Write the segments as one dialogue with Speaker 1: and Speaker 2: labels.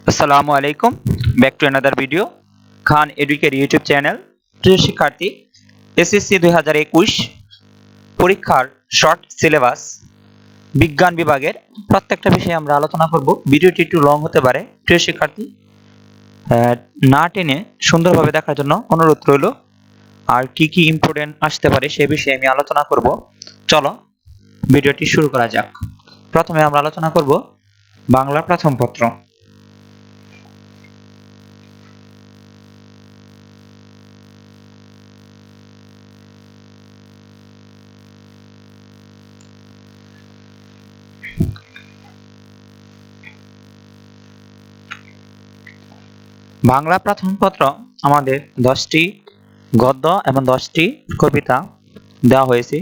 Speaker 1: আসসালামু আলাইকুম, back to another video Khan educate YouTube channel. প্রিয় শিক্ষার্থী, এসএসসি 2021 পরীক্ষার শর্ট সিলেবাস বিজ্ঞান বিভাগের প্রত্যেকটা বিষয়ে আমরা আলোচনা করব। ভিডিওটি একটু লং হতে পারে। প্রিয় শিক্ষার্থী, না টেনে সুন্দরভাবে দেখার জন্য অনুরোধ রইল। আর কি কি ইম্পর্টেন্ট আসতে পারে সে বিষয়ে আমি আলোচনা করব। চলো ভিডিওটি শুরু করা যাক। প্রথমে আমরা আলোচনা করব বাংলা প্রথম পত্র। বাংলা প্রথম পত্র আমাদের 10টি গদ্য এবং 10টি কবিতা দেওয়া হয়েছে।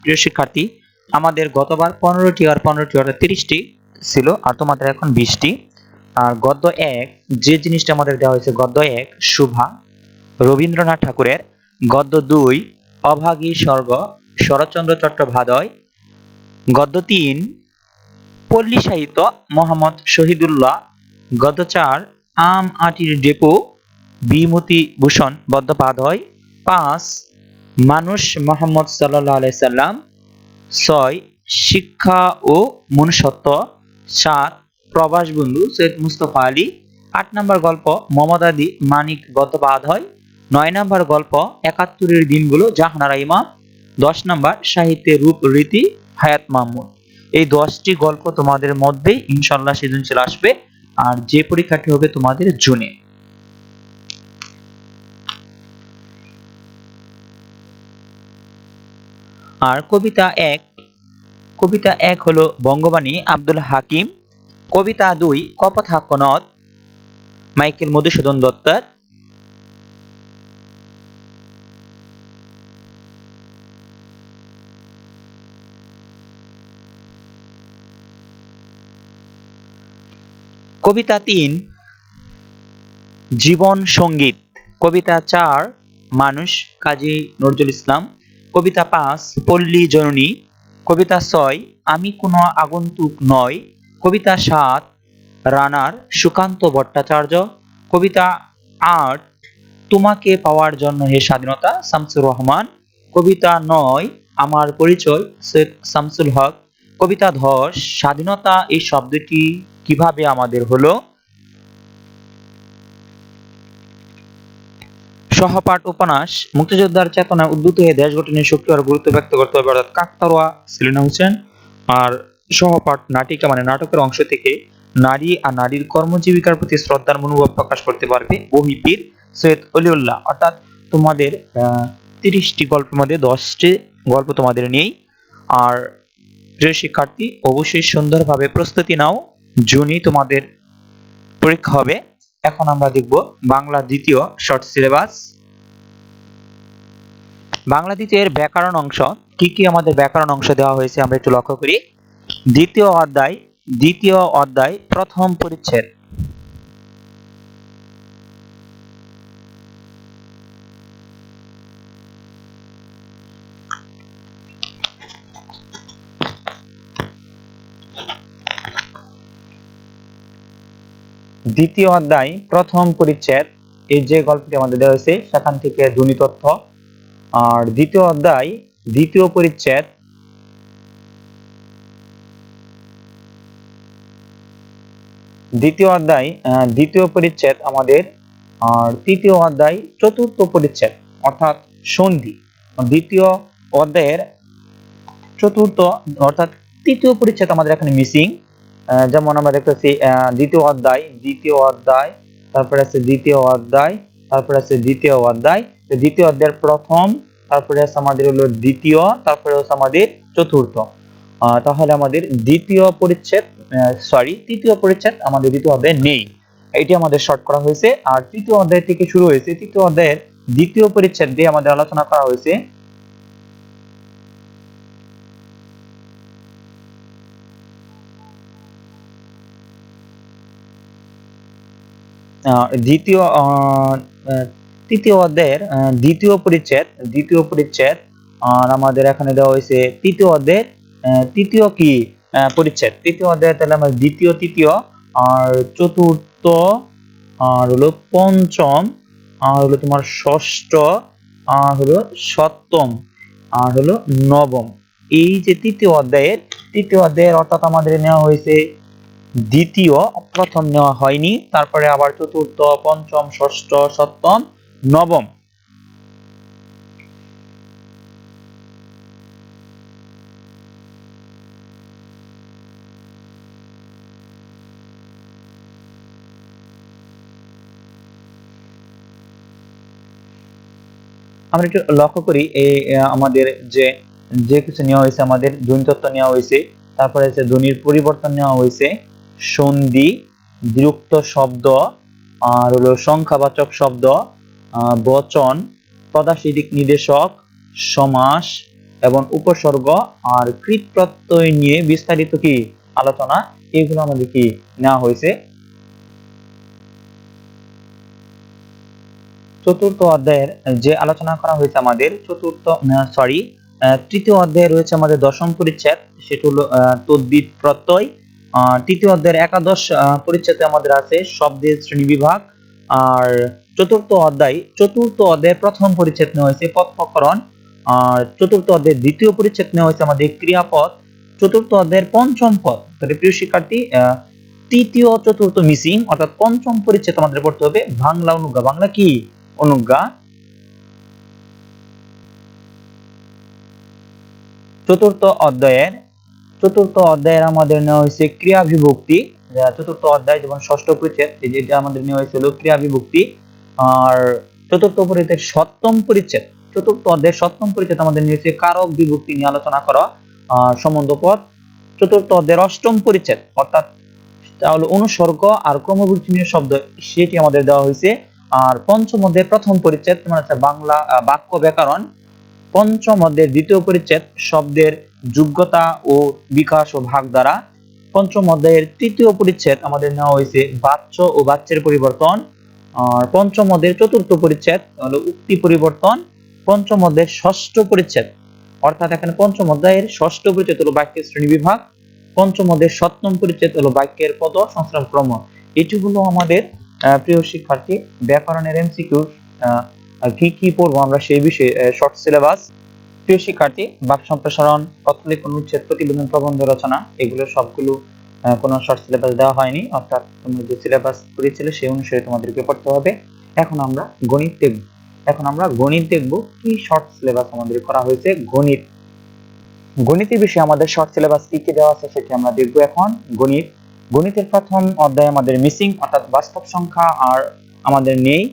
Speaker 1: প্রিয় শিক্ষার্থী, আমাদের গতবার 15টি আর 15টি অর্থাৎ 30টি ছিল, আর তোমাদের এখন 20টি। আর গদ্য 1 যে জিনিসটা আমাদের দেওয়া হয়েছে, গদ্য 1 শুভা রবীন্দ্রনাথ ঠাকুরের, গদ্য 2 অভাগী স্বর্গ শরৎচন্দ্র চট্টোপাধ্যায়, গদ্য 3 পল্লী সাহিত্য মোহাম্মদ শহীদুল্লাহ, গদ্য 4 আম আটির ডেপো বিমূর্তি ভূষণ বন্দ্যোপাধ্যায়, 5 মানুষ মোহাম্মদ সাল্লাল্লাহু আলাইহি সাল্লাম, 6 শিক্ষা ও মনুষ্যত্ব, 7 প্রবাস বন্ধু সৈয়দ মুস্তফা আলী, 8 নম্বর গল্প মমতাদি মানিক বন্দ্যোপাধ্যায়, 9 নম্বর গল্প 71-এর দিনগুলো জাহানারা ইমাম, 10 নম্বর সাহিত্যের রূপ রীতি হায়াত মাহমুদ। এই 10টি গল্প তোমাদের মধ্যেই ইনশাআল্লাহ সৃজনশীল আসবে, আর যে পরীক্ষাটি হবে তোমাদের জুনে। আর কবিতা এক হলো বঙ্গবাণী আব্দুল হাকিম, কবিতা 2 কপথা কনদ মাইকেল মধুসূদন দত্তের, কবিতা 3 জীবন সঙ্গীত, কবিতা 4 মানুষ কাজী নজরুল ইসলাম, কবিতা 5 পল্লী জননী, কবিতা 6 আমি কোনো আগন্তুক নয়, কবিতা 7 রানার সুকান্ত ভট্টাচার্য, কবিতা 8 তোমাকে পাওয়ার জন্য হে স্বাধীনতা শামসুর রহমান, কবিতা 9 আমার পরিচয় সৈয়দ শামসুল হক, কবিতা 10 স্বাধীনতা এই শব্দটি কিভাবে আমাদের হলো, সহপাঠ উপন্যাস মুক্তিযোদ্ধার চেতনায় উদ্বুদ্ধ হয়ে দেশ গঠনের শক্তি আর গুরুত্ব ব্যক্ত করতে হবে, অর্থাৎ কাকতাড়ুয়া সেলিনা হোসেন। আর সহপাঠ নাটিকা মানে নাটকের অংশ থেকে নারী আর নারীর কর্মজীবিকার প্রতি শ্রদ্ধার মনোভাব প্রকাশ করতে পারবে ওহিপীর সৈয়দ অলিউল্লাহ। অর্থাৎ তোমাদের 30টি গল্পের মধ্যে 10টি গল্প তোমাদের নেই। আর প্রিয় শিক্ষার্থী, অবশ্যই সুন্দরভাবে প্রস্তুতি নাও, জুনই তোমাদের পরীক্ষা হবে। এখন আমরা দেখব বাংলা দ্বিতীয় শর্ট সিলেবাস। বাংলা দ্বিতীয়ের ব্যাকরণ অংশ। কি কি আমাদের ব্যাকরণ অংশ দেওয়া হয়েছে আমরা একটু লক্ষ্য করি। দ্বিতীয় অধ্যায় প্রথম পরিচ্ছেদ। দ্বিতীয় অধ্যায় প্রথম পরিচ্ছেদ, এই যে গল্পটি আমাদের দেওয়া হয়েছে সেখান থেকে ধ্বনি তথ্য। আর দ্বিতীয় অধ্যায় দ্বিতীয় পরিচ্ছেদ, দ্বিতীয় পরিচ্ছেদ আমাদের। আর তৃতীয় অধ্যায় চতুর্থ পরিচ্ছেদ অর্থাৎ সন্ধি। দ্বিতীয় অধ্যায়ের চতুর্থ অর্থাৎ তৃতীয় পরিচ্ছেদ আমাদের এখানে মিসিং। যেমন আমরা দেখতেছি দ্বিতীয় অধ্যায়, তারপরে আছে দ্বিতীয় অধ্যায়, তারপরে আছে দ্বিতীয় অধ্যায়, দ্বিতীয় অধ্যায়ের প্রথম, তারপরে আছে আমাদের হলো দ্বিতীয়, তারপরে হচ্ছে আমাদের চতুর্থ। তাহলে আমাদের তৃতীয় পরিচ্ছেদ আমাদের দ্বিতীয় অধ্যায়ে নেই, এটি আমাদের শর্ট করা হয়েছে। আর তৃতীয় অধ্যায় থেকে শুরু হয়েছে, তৃতীয় অধ্যায়ের দ্বিতীয় পরিচ্ছেদ দিয়ে আমাদের আলোচনা করা হয়েছে তৃতীয় অধ্যায়ের দ্বিতীয় পরিচ্ছেদ। আর আমাদের এখানে দেওয়া হয়েছে তৃতীয় অধ্যায়ের তৃতীয় কি পরিচ্ছেদ। তৃতীয় অধ্যায় তাহলে আমরা দ্বিতীয়, তৃতীয় আর চতুর্থ আর হলো পঞ্চম, আর হলো তোমার ষষ্ঠ, আর হলো সপ্তম, আর হলো নবম। এই যে তৃতীয় অধ্যায়ের অর্থাৎ আমাদের নেওয়া হয়েছে দ্বিতীয়, প্রথম নেওয়া হয়নি, তারপরে আবার চতুর্থ, পঞ্চম, ষষ্ঠ, সপ্তম, নবম। আমরা একটু লক্ষ্য করি এই আমাদের যে যে কিছু নেওয়া হয়েছে, আমাদের ধ্বনিতত্ত্ব নেওয়া হয়েছে, তারপরে হচ্ছে ধ্বনির পরিবর্তন নেওয়া হয়েছে, সন্ধি, বিরুক্ত শব্দ, আর হলো সংখ্যাবাচক শব্দ, বচন, পদাশিদিক নির্দেশক, সমাস এবং উপসর্গ আর কৃত প্রত্যয় নিয়ে বিস্তারিত কি আলোচনা, এগুলো আমাদের কি নেওয়া হয়েছে। চতুর্থ অধ্যায়ের যে আলোচনা করা হয়েছে আমাদের তৃতীয় অধ্যায়ে রয়েছে আমাদের দশম পরিচ্ছেদ, সেটা হলো তদ্বিত প্রত্যয়। তৃতীয় অধ্যায়ের একাদশ পরিচ্ছেদে আমাদের আছে শব্দের শ্রেণী বিভাগ। আর চতুর্থ অধ্যায়ের প্রথম পরিচ্ছেদ নেওয়া হয়েছে পদ প্রকরণ। আর চতুর্থ অধ্যায়ের দ্বিতীয় পরিচ্ছেদ নেওয়া হয়েছে আমাদের ক্রিয়াপদ। চতুর্থ অধ্যায়ের পঞ্চম পদ, তাহলে প্রিয় শিক্ষার্থী তৃতীয় চতুর্থ মিসিং, অর্থাৎ পঞ্চম পরিচ্ছেদ আমাদের পড়তে হবে বাংলা অনুজ্ঞা। বাংলা কি অনুজ্ঞা। চতুর্থ অধ্যায়ের আমাদের নেওয়া হয়েছে ক্রিয়া বিভক্তি। চতুর্থ অধ্যায় যেমন ষষ্ঠ পরিচ্ছেদ, যেটা আমাদের নেওয়া হয়েছিল ক্রিয়া বিভক্তি। আর চতুর্থ অধ্যায়ের সপ্তম পরিচ্ছেদ আমাদের নিয়েছে কারক বিভক্তি নিয়ে আলোচনা করা, সম্বন্ধ পদ। চতুর্থ অধ্যায়ের অষ্টম পরিচ্ছেদ, অর্থাৎ তাহলে অনুসর্গ আর ক্রমবিচ্ছিন্ন শব্দ, সেটি আমাদের দেওয়া হয়েছে। আর পঞ্চম অধ্যায়ের প্রথম পরিচ্ছেদ তোমার আছে বাংলা বাক্য ব্যাকরণ। পঞ্চম অধ্যায়ের দ্বিতীয় পরিচ্ছেদ শব্দের যোগ্যতা ও বিকাশ ও ভাগ দ্বারা। পঞ্চম অধ্যায়ের তৃতীয় পরিচ্ছেদ আমাদের নেওয়া হয়েছে বাচ্য ও বাচ্যের পরিবর্তন। আর পঞ্চম অধ্যায়ের চতুর্থ পরিচ্ছেদ হলো উক্তি পরিবর্তন। পঞ্চম অধ্যায়ের ষষ্ঠ পরিচ্ছেদ, অর্থাৎ এখানে পঞ্চম অধ্যায়ের ষষ্ঠ পরিচ্ছেদ হলো বাক্যের শ্রেণী বিভাগ। পঞ্চম অধ্যায়ের সপ্তম পরিচ্ছেদ হলো বাক্যের পদ সংস্থান ক্রম। এটি হলো আমাদের প্রিয় শিক্ষার্থী ব্যাকরণের এমসিকিউ। কি কি পড়বো আমরা সেই বিষয়ে শর্ট সিলেবাস। প্রিয় শিক্ষার্থী বাক্য সম্প্রসারণ, কথলিখন, উচ্ছেদ, প্রতিবেদন, প্রবন্ধ রচনা, এগুলো সবগুলো কোনো শর্ট সিলেবাস দেওয়া হয়নি, অর্থাৎ তোমরা যে সিলেবাস পড়েছিলে সেই অনুসারে তোমাদেরকে পড়তে হবে। এখন আমরা গণিত দেখব কি শর্ট সিলেবাস আমাদের করা হয়েছে। গণিতের বিষয়ে আমাদের শর্ট সিলেবাস কি কি দেওয়া আছে সেটি আমরা দেখব এখন। গণিতের প্রথম অধ্যায় আমাদের মিসিং, অর্থাৎ বাস্তব সংখ্যা আর আমাদের নেই।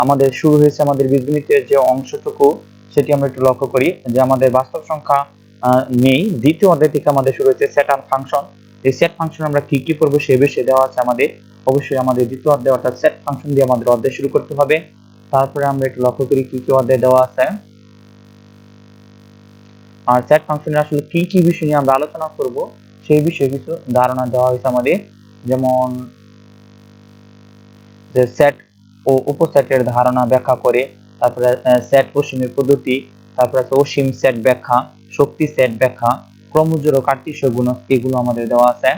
Speaker 1: আমাদের শুরু হয়েছে আমাদের বীজগণিতের যে অংশটুকু, সেটি আমরা একটু লক্ষ্য করি যে আমাদের বাস্তব সংখ্যা নেই। দ্বিতীয় অধ্যায় থেকে আমাদের শুরু হয়েছে সেট আর ফাংশন। এই সেট ফাংশন আমরা কি কি করবো সে বিষয়ে দেওয়া আছে আমাদের। অবশ্যই আমাদের দ্বিতীয় অধ্যায় অর্থাৎ সেট ফাংশন দিয়ে আমাদের অধ্যায় শুরু করতে হবে। তারপরে আমরা একটু লক্ষ্য করি কি কি অধ্যায় দেওয়া আছে। আর সেট ফাংশনের আসলে কি কি বিষয় নিয়ে আমরা আলোচনা করব সেই বিষয়ে কিছু ধারণা দেওয়া হয়েছে আমাদের, যেমন যে সেট ও উপসেটের ধারণা ব্যাখ্যা করে, তারপরে সেট অসীমের পদ্ধতি, তারপরে অসীম সেট ব্যাখ্যা, শক্তি সেট ব্যাখ্যা, ক্রমজোড় ও কার্টেসীয় গুণক, এগুলো আমাদের দেওয়া আছে।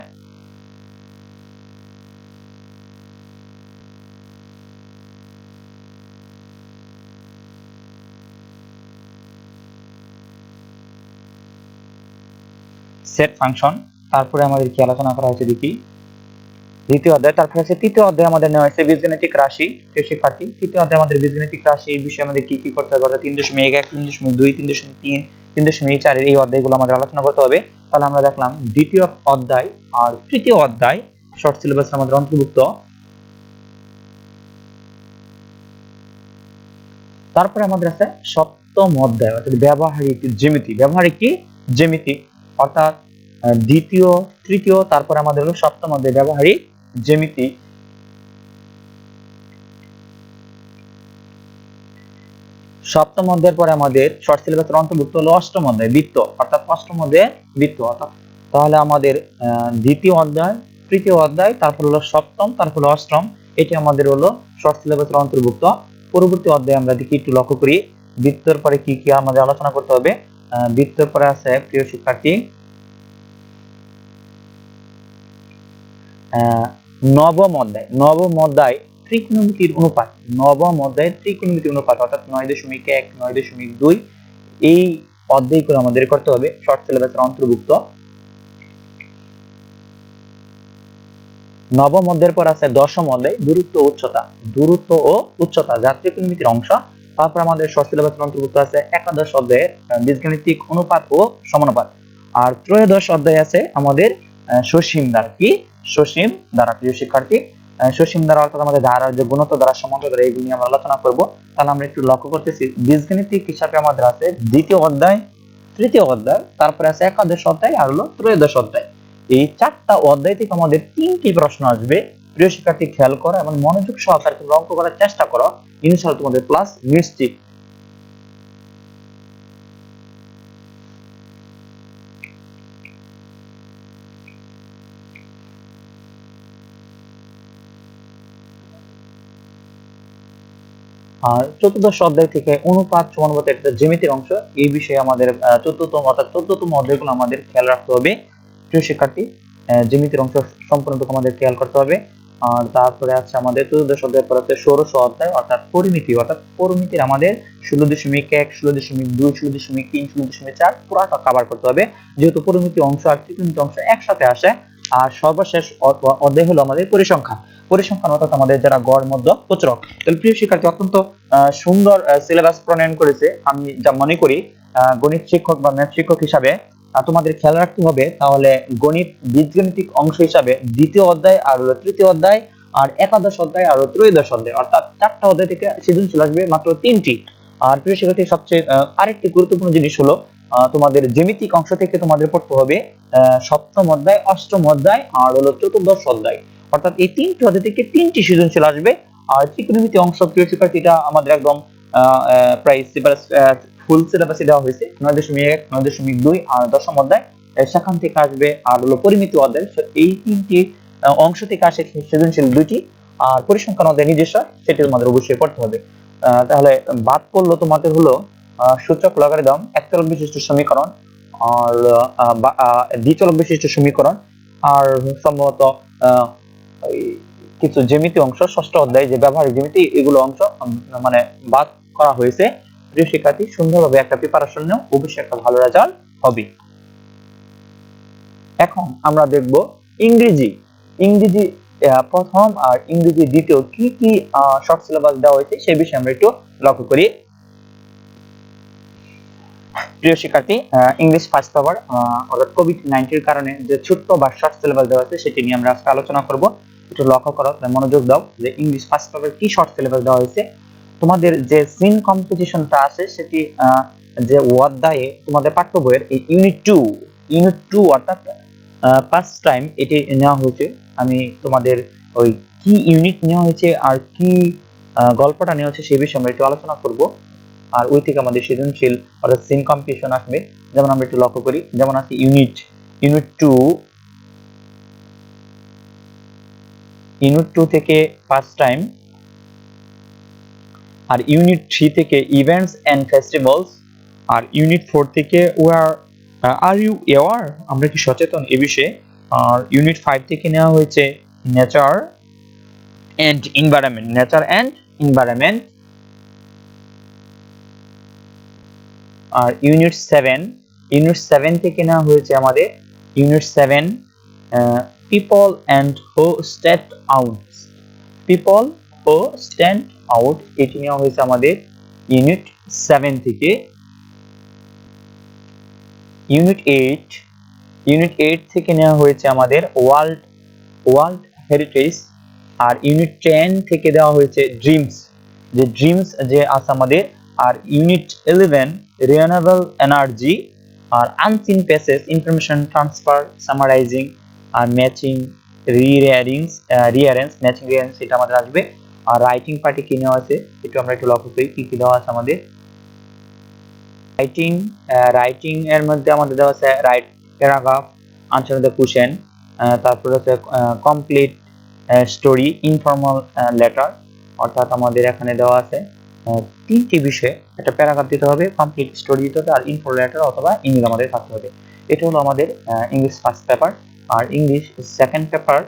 Speaker 1: Set function. তারপরে আমাদের কি আলোচনা করা হয়েছে দেখি দ্বিতীয় অধ্যায়। তারপরে আছে তৃতীয় অধ্যায় আমাদের নেওয়া হয়েছে বীজগণিতিক রাশি। শিক্ষার্থী তৃতীয় অধ্যায় আমাদের বীজগণিতিক রাশি এই বিষয়ে আমাদের কি কি করতে হবে, 3.1, 3.2, 3.3, 3.4 এই অধ্যায়গুলো আমাদের আলোচনা করতে হবে। তাহলে আমরা দেখলাম দ্বিতীয় অধ্যায় আর তৃতীয় অধ্যায় শর্ট সিলেবাস আমাদের অন্তর্ভুক্ত। তারপরে আমাদের আছে সপ্তম অধ্যায় অর্থাৎ ব্যবহারিক জ্যামিতি, অর্থাৎ দ্বিতীয়, তৃতীয়, তারপরে আমাদের হলো সপ্তম অধ্যায় ব্যবহারিক জ্যামিতি। সপ্তম অধ্যায়ের পরে আমাদের শর্ট সিলেবাসের অন্তর্ভুক্ত হলো অষ্টম অধ্যায় বৃত্ত, অর্থাৎ অষ্টম অধ্যায় বৃত্ত। অর্থাৎ তাহলে আমাদের দ্বিতীয় অধ্যায়, তৃতীয় অধ্যায়, তারপর হলো সপ্তম, তারপর হলো অষ্টম, এটি আমাদের হলো শর্ট সিলেবাসের অন্তর্ভুক্ত। পরবর্তী অধ্যায়ে আমরা দেখি একটু লক্ষ্য করি বৃত্তের পরে কি কি আমাদের আলোচনা করতে হবে। বৃত্তের পরে আছে প্রিয় শিক্ষার্থী
Speaker 2: নবম অধ্যায় ত্রিকোণমিতির অনুপাত, নবম অধ্যায় ত্রিকোণমিতির অনুপাত অর্থাৎ 9.1 9.2 এই অধ্যায়গুলো আমাদের করতে হবে, শর্ট সিলেবাসের অন্তর্ভুক্ত। নবম অধ্যায়ের পর আছে দশম অধ্যায় দূরত্ব ও উচ্চতা যা ত্রিকোণমিতির অংশ। তারপর আমাদের শর্ট সিলেবাসের অন্তর্ভুক্ত আছে একাদশ অধ্যায়ে বীজগাণিতিক অনুপাত ও সমানুপাত। আর ত্রয়োদশ অধ্যায় আছে আমাদের সসীম দ্বারা। কি সসীম দ্বারা? প্রিয় শিক্ষার্থী, সসীম দ্বারা অর্থাৎ আমাদের ধারার যে গুণিত দ্বারা সমান্তর দ্বারা এগুলি নিয়ে আমরা আলোচনা করব। তাহলে আমরা একটু লক্ষ্য করতেছি বীজগাণিতিক হিসাবে আমাদের আছে দ্বিতীয় অধ্যায়, তৃতীয় অধ্যায়, তারপরে আছে একাদশ অধ্যায় আর হলো ত্রয়োদশ অধ্যায়। এই চারটা অধ্যায় থেকে আমাদের তিনটি প্রশ্ন আসবে। প্রিয় শিক্ষার্থী খেয়াল করো এবং মনোযোগ সহকারে তোমরা অঙ্ক করার চেষ্টা করো, ইনশাআল্লাহ তোমাদের ক্লাস নিশ্চিত। আর চতুর্দশ অধ্যায় থেকে অনুপাত সমানুপাত একটা জ্যামিতির অংশ, এই বিষয়ে আমাদের চোদ্দতম অধ্যায়গুলো আমাদের খেয়াল রাখতে হবে। প্রিয় শিক্ষার্থী, জ্যামিতির অংশ সম্পূর্ণটুকু আমাদের খেয়াল করতে হবে। আর তারপরে আছে আমাদের চতুর্দশ অধ্যায় পর আছে ষোড়শ অধ্যায় অর্থাৎ পরিমিতির আমাদের 16.1 16.2 16.3 16.4 পুরাটা কভার করতে হবে, যেহেতু পরিমিতি অংশ আর ত্রিকোণমিতি অংশ একসাথে আসে। আর সর্বশেষ অধ্যায় হলো আমাদের পরিসংখ্যান অর্থাৎ আমাদের যারা গড় মধ্য প্রচুরক। তাহলে প্রিয় শিক্ষার্থী, অত্যন্ত সুন্দর সিলেবাস প্রণয়ন করেছে। আমি যা মনে করি গণিত শিক্ষক বা ম্যাথ শিক্ষক হিসাবে তোমাদের খেয়াল রাখতে হবে, তাহলে গণিত বীজগাণিতিক অংশ হিসাবে দ্বিতীয় অধ্যায় আর তৃতীয় অধ্যায় আর একাদশ অধ্যায় আর ত্রয়োদশ অধ্যায় অর্থাৎ চারটা অধ্যায় থেকে সৃজনশীল আসবে মাত্র 3টি। আর প্রিয় শিক্ষার্থী, সবচেয়ে আরেকটি গুরুত্বপূর্ণ জিনিস হলো তোমাদের জ্যামিতিক অংশ থেকে তোমাদের পড়তে হবে সপ্তম অধ্যায়, অষ্টম অধ্যায় আর হলো চতুর্দশ অধ্যায়, অর্থাৎ এই তিনটি অধ্যায় থেকে 3টি সৃজনশীল আসবে। আর ত্রিকোণমিতি অংশ প্রিয় শিক্ষার্থী, এটা আমাদের একদম প্রায় ফুল সিলেবাসে দেওয়া হয়েছে 9.1 9.2 আর দশম অধ্যায় সেখান থেকে আসবে। আর হলো পরিমিতি অধ্যায়, এই তিনটি অংশ থেকে আসে সৃজনশীল 2টি। আর পরিসংখ্যান অধ্যায় নিজস্ব, সেটি তোমাদের অবশ্যই পড়তে হবে। তাহলে বাদ পড়লো তোমাদের হলো সূচক লগারিদম, একচলক বিশিষ্ট সমীকরণ আর দ্বিচলক বিশিষ্ট সমীকরণ আর সম্ভবত কিছু জ্যামিতি অংশ ষষ্ঠ অধ্যায় যে ব্যবহারিক জ্যামিতি, এগুলো অংশ মানে বাদ করা হয়েছে। প্রিয় শিক্ষার্থী, সুন্দরভাবে একটা প্রিপারেশন নাও, অবশ্যই একটা ভালো রেজাল্ট হবে। এখন আমরা দেখব ইংরেজি প্রথম আর ইংরেজি দ্বিতীয় কি কি শর্ট সিলেবাস দেওয়া হয়েছে সেই বিষয়ে আমরা একটু লক্ষ্য করি। প্রিয় শিক্ষার্থী, ইংলিশ ফার্স্ট পেপার অর্থাৎ কোভিড-19 কারণে যে ছোট্ট বা শর্ট সিলেবাস দেওয়া হয়েছে সেটি নিয়ে আমরা আজকে আলোচনা করব। একটু লক্ষ্য করো, মনোযোগ দাও যে ইংলিশ ফার্স্ট পেপার কি শর্ট সিলেবাস দেওয়া হয়েছে। তোমাদের যে সিন কম্পোজিশনটা আছে সেটি যে অধ্যায়ে তোমাদের পাঠ্য বইয়ের এই ইউনিট 2 অর্থাৎ ফার্স্ট টাইম এটি নেওয়া হয়েছে। আমি তোমাদের ওই কি ইউনিট নেওয়া হয়েছে আর কি গল্পটা নেওয়া হয়েছে সেই বিষয়ে আমরা একটু আলোচনা করব। আর ওই থেকে আমাদের সৃজনশীল অর্থাৎ সিন কম্পিটিশন আসবে। যেমন আমরা একটু লক্ষ্য করি, যেমন আছে ইউনিট 2 থেকে ফার্স্ট টাইম, আর ইউনিট 3 থেকে ইভেন্টস এন্ড ফেস্টিভ্যালস, আর ইউনিট 4 থেকে আর ইউ অ্যাওয়ার, আমরা কি সচেতন এ বিষয়ে। আর ইউনিট 5 থেকে নেওয়া হয়েছে নেচার এন্ড এনভায়রনমেন্ট। আর ইউনিট 7 থেকে নেওয়া হয়েছে আমাদের unit 7 people and who stand out, এটি নেওয়া হয়েছে আমাদের ইউনিট 7 থেকে। ইউনিট 8 থেকে নেওয়া হয়েছে আমাদের ওয়ার্ল্ড হেরিটেজ। আর ইউনিট 10 থেকে দেওয়া হয়েছে ড্রিমস যে আছে আমাদের। আর ইউনিট 11 রিনিউয়েবল এনার্জি। আর unseen passage, information transfer, summarising আর ম্যাচিং রিঅ্যারেঞ্জ এটা আমাদের আসবে। আর রাইটিং পার্টি কি নেওয়া আছে একটু আমরা একটু লক্ষ্য করি, কি দেওয়া আছে আমাদের। রাইটিং এর মধ্যে আমাদের দেওয়া আছে write paragraph, answer the question, তারপরে হচ্ছে কমপ্লিট স্টোরি, ইনফর্মাল লেটার, অর্থাৎ আমাদের এখানে দেওয়া আছে 3টি বিষয়ে একটা প্যারাগ্রাফ দিতে হবে, কমপ্লিট স্টোরি দিতে হবে আর ইনফর্মাল লেটার অথবা ইমেল আমাদের থাকতে হবে। এটা হলো আমাদের ইংলিশ ফার্স্ট পেপার। আর English second paper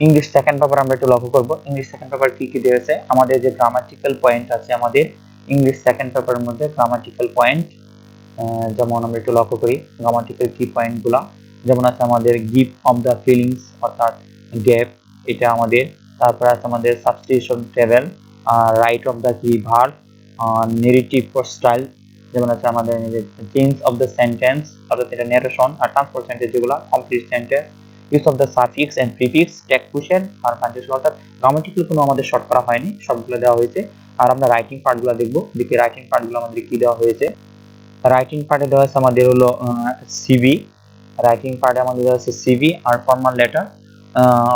Speaker 2: English second paper আমরা একটু লক্ষ্য করব। ইংলিশ সেকেন্ড পেপার কি কি দিয়েছে, আমাদের যে গ্রামাটিক্যাল পয়েন্ট আছে আমাদের ইংলিশ সেকেন্ড পেপারের মধ্যে গ্রামাটিক্যাল পয়েন্ট, যেমন আমরা একটু লক্ষ্য করি গ্রামাটিক্যাল কি পয়েন্টগুলো, যেমন আছে আমাদের গিভ অফ দ্য ফিলিংস অর্থাৎ গ্যাপ, এটা আমাদের। তারপর আছে আমাদের substitution table, right of the কি ভার্ব, নেরেটিভ স্টাইল, যেমন আছে আমাদের চেঞ্জ অফ দ্য সেন্টেন্স অর্থাৎ এটা নেরেশন, আর ট্রান্সফার সেন্টেন্স যেগুলো complete sentence, use of the suffix and prefix, tag question আর পাঞ্চুয়েশন। অর্থাৎ গ্রামাটিক্যাল কোনো আমাদের শর্ট করা হয়নি, সবগুলো দেওয়া হয়েছে। আর আমরা রাইটিং পার্টগুলো দেখবো, দেখি রাইটিং পার্টগুলো আমাদের কি দেওয়া হয়েছে। রাইটিং পার্টে দেওয়া আছে আমাদের হলো সিভি, রাইটিং পার্টে আমাদের দেওয়া আছে সিভি আর ফর্মাল লেটার,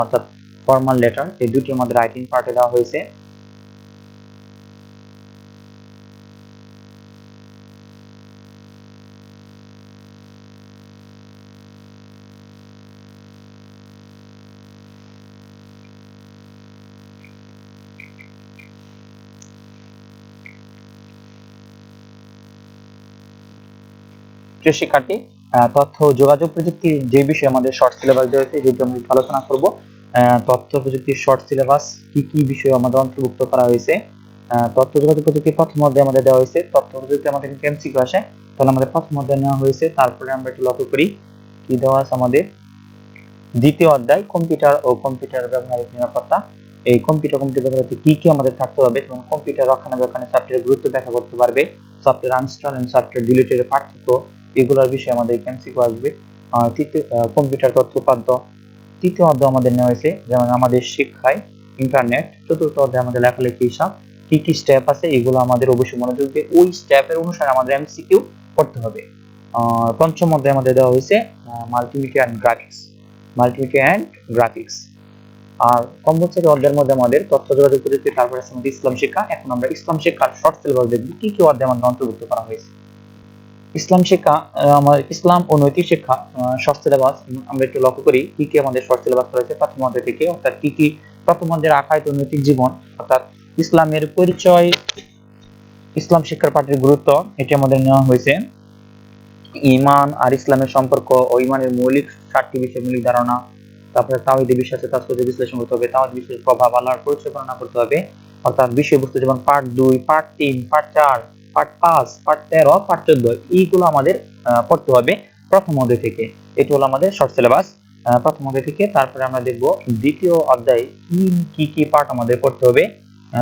Speaker 2: অর্থাৎ ফর্মাল লেটার, এই দুটি আমাদের রাইটিং পার্টে দেওয়া হয়েছে। প্রিয় শিক্ষার্থী, তথ্য ও যোগাযোগ প্রযুক্তির যে বিষয়ে আমাদের শর্ট সিলেবাস দেওয়া হয়েছে যেটি আমরা আলোচনা করব। তথ্য প্রযুক্তির শর্ট সিলেবাস কি কি বিষয় আমাদের অন্তর্ভুক্ত করা হয়েছে। তথ্য যোগাযোগ প্রযুক্তি প্রথম অধ্যায়ে আমাদের দেওয়া হয়েছে, তথ্য প্রযুক্তি আমাদের এমসিকিউ আসে, তাহলে আমাদের প্রথম অধ্যায় নেওয়া হয়েছে। তারপরে আমরা একটু লক্ষ্য করি কি দেওয়া আছে আমাদের দ্বিতীয় অধ্যায় কম্পিউটার ও কম্পিউটার ব্যবহারিক নিরাপত্তা। এই কম্পিউটার ব্যবহারে কি কি আমাদের থাকতে হবে, যেমন কম্পিউটার রক্ষণাবেক্ষণে সফটওয়্যার গুরুত্ব ব্যাখ্যা করতে পারবে, সফটওয়্যার আনইনস্টল এন্ড সফটওয়্যার ডিলিটের পার্থক্য, এগুলোর বিষয়ে আমাদের এমসিকিউ আসবে। তৃতীয় কম্পিউটার তথ্য উপাত্ত, তৃতীয় অধ্যায় আমাদের নেওয়া হয়েছে, যেমন আমাদের শিক্ষায় ইন্টারনেট। চতুর্থ অধ্যায় আমাদের লেখালেখি হিসাব, কি কি স্টেপ আছে এগুলো আমাদের অবশ্যই মনোযোগ দিয়ে ওই স্টেপের অনুসারে আমাদের এমসিকিউ করতে হবে। পঞ্চম অধ্যায় আমাদের দেওয়া হয়েছে multimedia and graphics, multimedia and graphics. আর কম্পালসরি অধ্যায়ের মধ্যে আমাদের তথ্য যোগাযোগ প্রযুক্তি, তারপরে আছে আমাদের ইসলাম শিক্ষা। এখন আমরা ইসলাম শিক্ষার শর্ট সিলেবাস দেখব কি কি অধ্যায় আমাদের অন্তর্ভুক্ত করা হয়েছে। ইসলাম শিক্ষা, আমার ইসলাম ও নৈতিক শিক্ষা শর্ট সিলেবাস আমরা একটু লক্ষ্য করি কি কি আমাদের শর্ট সিলেবাস রয়েছে প্রথম অধ্যায় থেকে, অর্থাৎ কি কি প্রথম অধ্যায়ের আকাইদ ও নৈতিক জীবন, অর্থাৎ ইসলামের পরিচয়, ইসলাম শিক্ষার পাঠের গুরুত্ব, এটি আমাদের নেওয়া হয়েছে। ঈমান আর ইসলামের সম্পর্ক ও ঈমানের মৌলিক 7টি বিষয় মৌলিক ধারণা, তারপরে তাওহীদে বিশ্বাসে তাৎপর্য বিশ্লেষণ করতে হবে, তাওহীদ বিশ্বাসের প্রভাব, আল্লাহর পরিচয় বর্ণনা করতে হবে, অর্থাৎ বিষয়বস্তু যেমন part 2, part 3, part 4, part 5, part 13, part 14 এইগুলো আমাদের পড়তে হবে প্রথম অধ্যায় থেকে। এটি হলো আমাদের শর্ট সিলেবাস প্রথম অধ্যায় থেকে। তারপরে আমরা দেখব দ্বিতীয় অধ্যায়ে কি কি পার্ট আমাদের পড়তে হবে।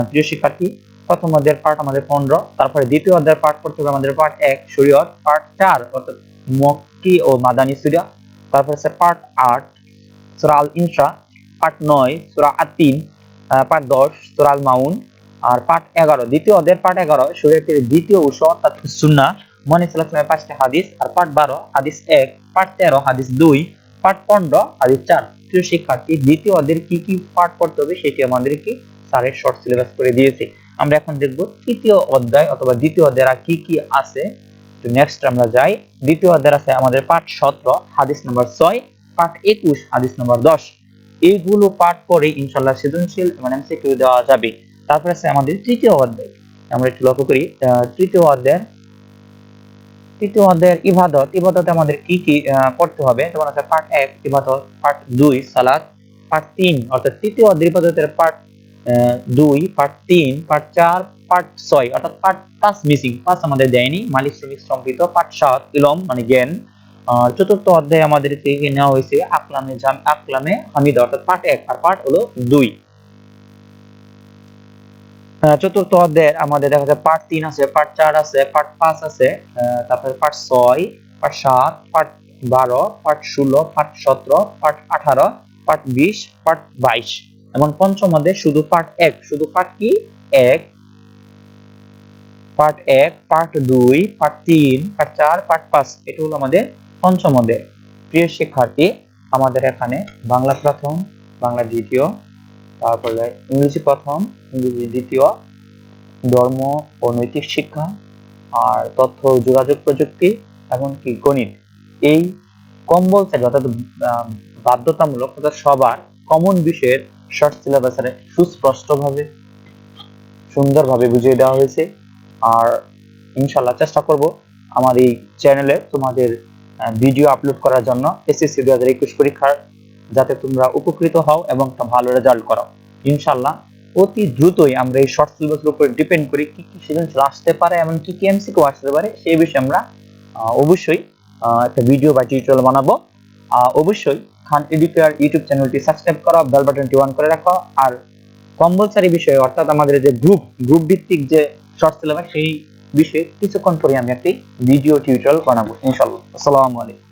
Speaker 2: প্রিয় শিক্ষার্থী, প্রথম অধ্যায়ের পার্ট আমাদের 15, তারপরে দ্বিতীয় অধ্যায়ের পার্ট পড়তে হবে আমাদের পার্ট 1 শরীয়ত, পার্ট 4 অর্থাৎ মক্কি ও মাদানী সূরা, তারপর আছে পার্ট 8 সূরা আল ইনসা, পার্ট 9 সূরা আত-তিন, পার্ট 10 সূরা আল মাউন, আর পার্ট 11 দ্বিতীয় অধ্যায়ের পার্ট 11 শরীয়তের দ্বিতীয় উৎস অর্থাৎ সুন্নাহ, মুহাম্মদ সাল্লাল্লাহু আলাইহি ওয়াসাল্লামের 5টি হাদিস, আর পার্ট 12 হাদিস 1, পার্ট 13 হাদিস 2, পার্ট 15 হাদিস 4। প্রিয় শিক্ষার্থী, দ্বিতীয় অধ্যায়ের কি কি পার্ট পড়তে হবে সেটি আমাদেরকে স্যারের শর্ট সিলেবাস করে দিয়েছে। আমরা এখন দেখব তৃতীয় অধ্যায় অথবা দ্বিতীয় অধ্যায়ে কি কি আছে। তো নেক্সট আমরা যাই, দ্বিতীয় অধ্যায় আছে আমাদের পার্ট 17 হাদিস নাম্বার 6, পার্ট 21 হাদিস নাম্বার 10। এইগুলো পাঠ করে ইনশাআল্লাহ সৃজনশীল মানে এমসিকিউ দেওয়া যাবে। তারপর আছে আমাদের তৃতীয় অধ্যায়, আমরা একটু লক্ষ্য করি তৃতীয় অধ্যায়ের ইবাদতে আমাদের কি কি পড়তে হবে, যেমন আছে পার্ট 1 ইবাদত, পার্ট 2 সালাত, পার্ট 3 অর্থাৎ তৃতীয় অধ্যায়ের ইবাদতের পার্ট 2, পার্ট 3, পার্ট 4, পার্ট 6 অর্থাৎ পার্ট 5 মিসিং, 5 আমাদের দেয়নি, মালিক শ্রমিক সম্পৃক্ত, পার্ট 7 ইলম মানে জ্ঞান। চতুর্থ অধ্যায়ে আমাদের থেকে নেওয়া হয়েছে আকলামে হামিদা অর্থাৎ পার্ট 1 আর পার্ট হলো 2। চতুর্থ অধ্যায়ের আমাদের দেখা যায় পার্ট 3 আছে, পার্ট 4 আছে, পার্ট 5 আছে, তারপরে part 6, part 7, part 12, part 16, part 17, part 18, part 20, part 22 এবং পঞ্চম অধ্যায়ে শুধু পার্ট 1, শুধু পার্ট কি 1, part 1, part 2, part 3, part 4, part 5 এটা হলো আমাদের পঞ্চম অধ্যায়। প্রিয় শিক্ষার্থী, আমাদের এখানে বাংলা প্রথম, বাংলা দ্বিতীয়, তারপরে ইংরেজি প্রথম, ইংরেজি দ্বিতীয়, ধর্ম ও নৈতিক শিক্ষা, আর তথ্য ও যোগাযোগ প্রযুক্তি, এমনকি গণিত, এই কম্পালসরি অর্থাৎ বাধ্যতামূলক অর্থাৎ সবার কমন বিষয়ের শর্ট সিলেবাসে সুস্পষ্টভাবে সুন্দরভাবে বুঝিয়ে দেওয়া হয়েছে। আর ইনশাআল্লাহ চেষ্টা করব আমার এই চ্যানেলে তোমাদের ভিডিও আপলোড করার জন্য এসএসসি 2021 পরীক্ষার যাতে তোমরা উপকৃত হও এবং একটা ভালো রেজাল্ট করো। ইনশাআল্লাহ অতি দ্রুতই আমরা এই শর্ট সিলেবাসের উপর ডিপেন্ড করি কি কি সৃজনশীল আসতে পারে এবং কি কি এমসিকিউ আসতে পারে সেই বিষয়ে আমরা অবশ্যই একটা ভিডিও বা টিউটোরিয়াল বানাবো। অবশ্যই খান এডুকেয়ার ইউটিউব চ্যানেলটি সাবস্ক্রাইব করো, বেল বাটনটি অন করে রাখো। আর কম্পালসারি বিষয়ে অর্থাৎ আমাদের যে গ্রুপ ভিত্তিক যে শর্ট সিলেবাস সেই বিষয়ে কিছুক্ষণ পরে আমি একটি ভিডিও টিউটোরিয়াল বানাবো ইনশাআল্লাহ। আসসালামু আলাইকুম।